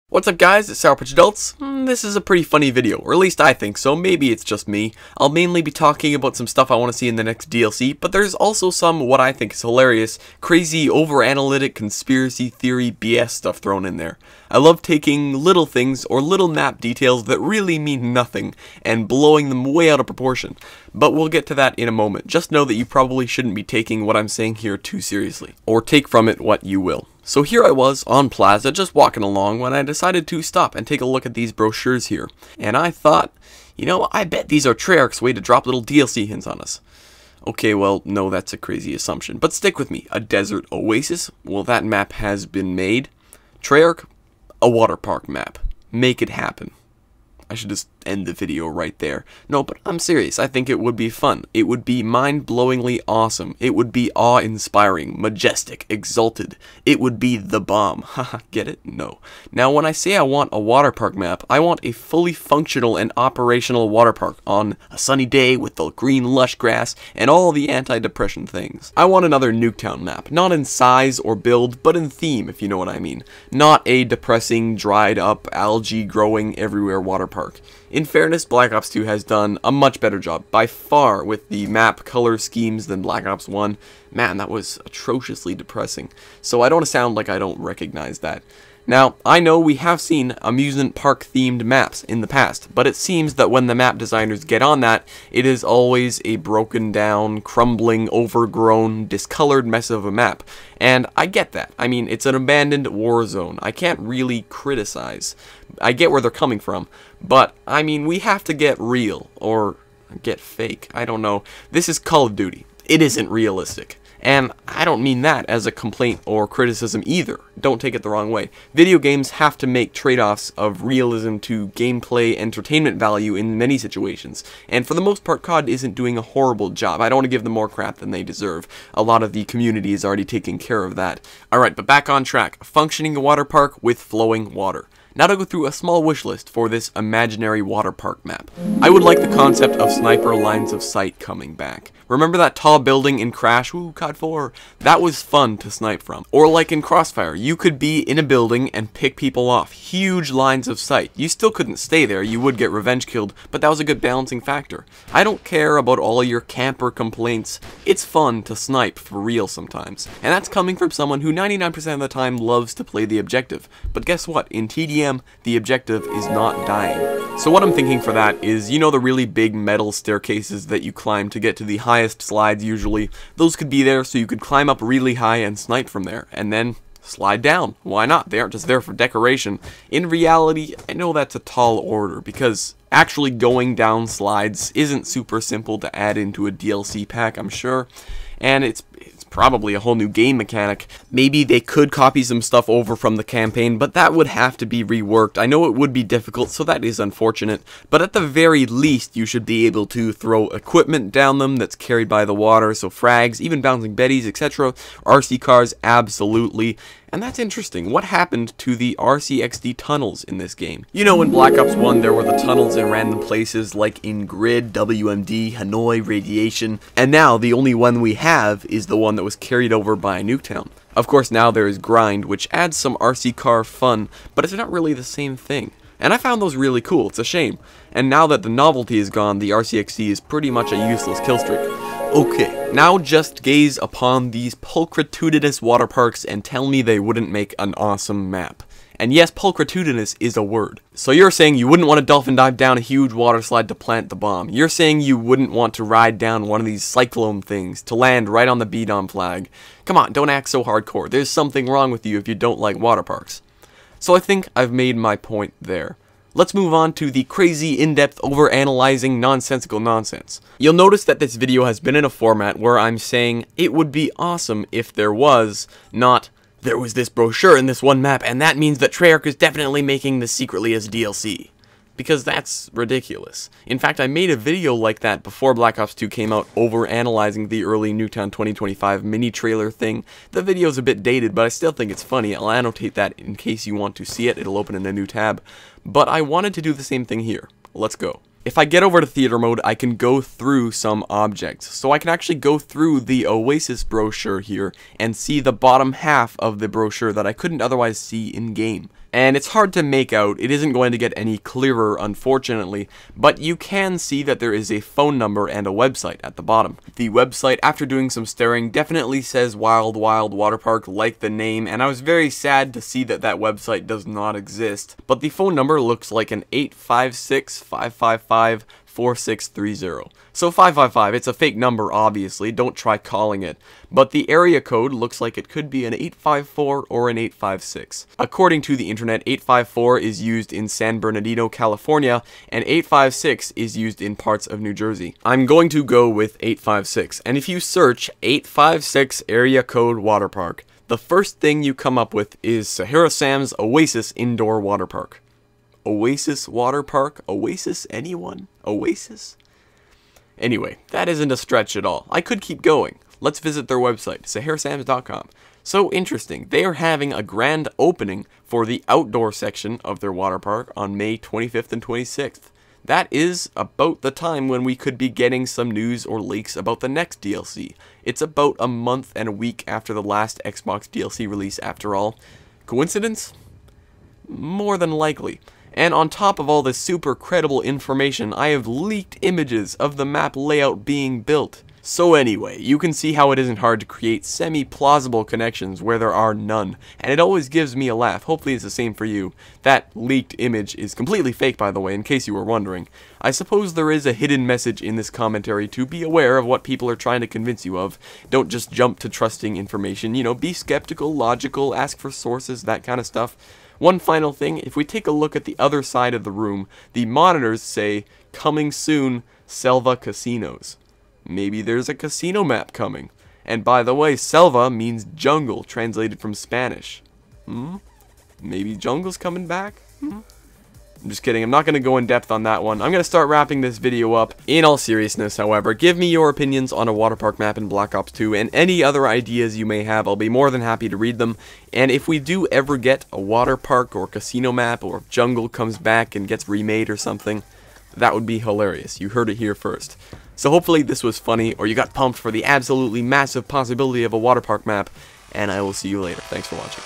What's up guys, it's Sour Patch Adults. This is a pretty funny video, or at least I think so, maybe it's just me. I'll mainly be talking about some stuff I want to see in the next DLC, but there's also some, what I think is hilarious, crazy, over-analytic, conspiracy theory BS stuff thrown in there. I love taking little things, or little map details that really mean nothing, and blowing them way out of proportion. But we'll get to that in a moment. Just know that you probably shouldn't be taking what I'm saying here too seriously, or take from it what you will. So here I was on Plaza, just walking along, when I decided to stop and take a look at these brochures here. And I thought, you know, I bet these are Treyarch's way to drop little DLC hints on us. Okay, well, no, that's a crazy assumption. But stick with me. A desert oasis? Well, that map has been made. Treyarch? A Waterpark map. Make it happen. I should just end the video right there. No, but I'm serious. I think it would be fun. It would be mind-blowingly awesome. It would be awe-inspiring, majestic, exalted. It would be the bomb. Haha, get it? No. Now, when I say I want a Waterpark map, I want a fully functional and operational Waterpark on a sunny day with the green lush grass and all the anti-depression things. I want another Nuketown map, not in size or build, but in theme, if you know what I mean. Not a depressing, dried-up, algae-growing everywhere Waterpark. In fairness, Black Ops 2 has done a much better job, by far, with the map color schemes than Black Ops 1. Man, that was atrociously depressing. So I don't want to sound like I don't recognize that. Now, I know we have seen amusement park themed maps in the past, but it seems that when the map designers get on that, it is always a broken down, crumbling, overgrown, discolored mess of a map. And I get that. I mean, it's an abandoned war zone. I can't really criticize. I get where they're coming from, but, I mean, we have to get real, or get fake, I don't know. This is Call of Duty. It isn't realistic. And I don't mean that as a complaint or criticism either. Don't take it the wrong way. Video games have to make trade-offs of realism to gameplay entertainment value in many situations. And for the most part, COD isn't doing a horrible job. I don't want to give them more crap than they deserve. A lot of the community is already taking care of that. Alright, but back on track. Functioning water park with flowing water. Now to go through a small wish list for this imaginary water park map. I would like the concept of sniper lines of sight coming back. Remember that tall building in Crash? Ooh, COD4. That was fun to snipe from. Or like in Crossfire, you could be in a building and pick people off. Huge lines of sight. You still couldn't stay there, you would get revenge killed, but that was a good balancing factor. I don't care about all your camper complaints. It's fun to snipe for real sometimes. And that's coming from someone who 99% of the time loves to play the objective. But guess what? In TDM, the objective is not dying. So what I'm thinking for that is, you know the really big metal staircases that you climb to get to the highest slides usually? Those could be there so you could climb up really high and snipe from there, and then slide down. Why not? They aren't just there for decoration. In reality, I know that's a tall order, because actually going down slides isn't super simple to add into a DLC pack, I'm sure, and it's probably a whole new game mechanic. Maybe they could copy some stuff over from the campaign, but that would have to be reworked. I know it would be difficult, so that is unfortunate, but at the very least you should be able to throw equipment down them that's carried by the water, so frags, even bouncing betties, etc. RC cars, absolutely. And that's interesting. What happened to the RCXD tunnels in this game? You know, in Black Ops 1, there were the tunnels in random places like in Grid, WMD, Hanoi, Radiation, and now the only one we have is the one that was carried over by Nuketown. Of course, now there is Grind, which adds some RC car fun, but it's not really the same thing. And I found those really cool, it's a shame. And now that the novelty is gone, the RCXD is pretty much a useless killstreak. Okay, now just gaze upon these pulchritudinous water parks and tell me they wouldn't make an awesome map. And yes, pulchritudinous is a word. So you're saying you wouldn't want to dolphin dive down a huge water slide to plant the bomb. You're saying you wouldn't want to ride down one of these cyclone things to land right on the BDOM flag. Come on, don't act so hardcore. There's something wrong with you if you don't like water parks. So I think I've made my point there. Let's move on to the crazy, in-depth, over-analyzing, nonsensical nonsense. You'll notice that this video has been in a format where I'm saying it would be awesome if there was, not there was this brochure in this one map and that means that Treyarch is definitely making this secretly as DLC. Because that's ridiculous. In fact, I made a video like that before Black Ops 2 came out, over-analyzing the early Nuketown 2025 mini-trailer thing. The video's a bit dated, but I still think it's funny. I'll annotate that in case you want to see it. It'll open in a new tab. But I wanted to do the same thing here. Let's go. If I get over to theater mode, I can go through some objects. So I can actually go through the Oasis brochure here and see the bottom half of the brochure that I couldn't otherwise see in-game. And it's hard to make out, it isn't going to get any clearer unfortunately, but you can see that there is a phone number and a website at the bottom. The website, after doing some staring, definitely says Wild Wild Waterpark like the name, and I was very sad to see that that website does not exist. But the phone number looks like an 856-555-4630. So 555, it's a fake number obviously, don't try calling it. But the area code looks like it could be an 854 or an 856. According to the internet, 854 is used in San Bernardino, California, and 856 is used in parts of New Jersey. I'm going to go with 856, and if you search 856 area code Waterpark, the first thing you come up with is Sahara Sam's Oasis Indoor Waterpark. Oasis Waterpark? Oasis? Anyone? Oasis? Anyway, that isn't a stretch at all. I could keep going. Let's visit their website, saharasams.com. So interesting, they are having a grand opening for the outdoor section of their water park on May 25th and 26th. That is about the time when we could be getting some news or leaks about the next DLC. It's about a month and a week after the last Xbox DLC release after all. Coincidence? More than likely. And on top of all this super credible information, I have leaked images of the map layout being built. So anyway, you can see how it isn't hard to create semi-plausible connections where there are none, and it always gives me a laugh. Hopefully it's the same for you. That leaked image is completely fake, by the way, in case you were wondering. I suppose there is a hidden message in this commentary to be aware of what people are trying to convince you of. Don't just jump to trusting information, you know, be skeptical, logical, ask for sources, that kind of stuff. One final thing, if we take a look at the other side of the room, the monitors say, "Coming soon, Selva Casinos." Maybe there's a casino map coming. And by the way, Selva means jungle, translated from Spanish. Maybe jungle's coming back? I'm just kidding, I'm not going to go in depth on that one. I'm going to start wrapping this video up. In all seriousness, however, give me your opinions on a Waterpark map in Black Ops 2 and any other ideas you may have. I'll be more than happy to read them. And if we do ever get a Waterpark or casino map, or if jungle comes back and gets remade or something, that would be hilarious. You heard it here first. So hopefully this was funny, or you got pumped for the absolutely massive possibility of a Waterpark map, and I will see you later. Thanks for watching.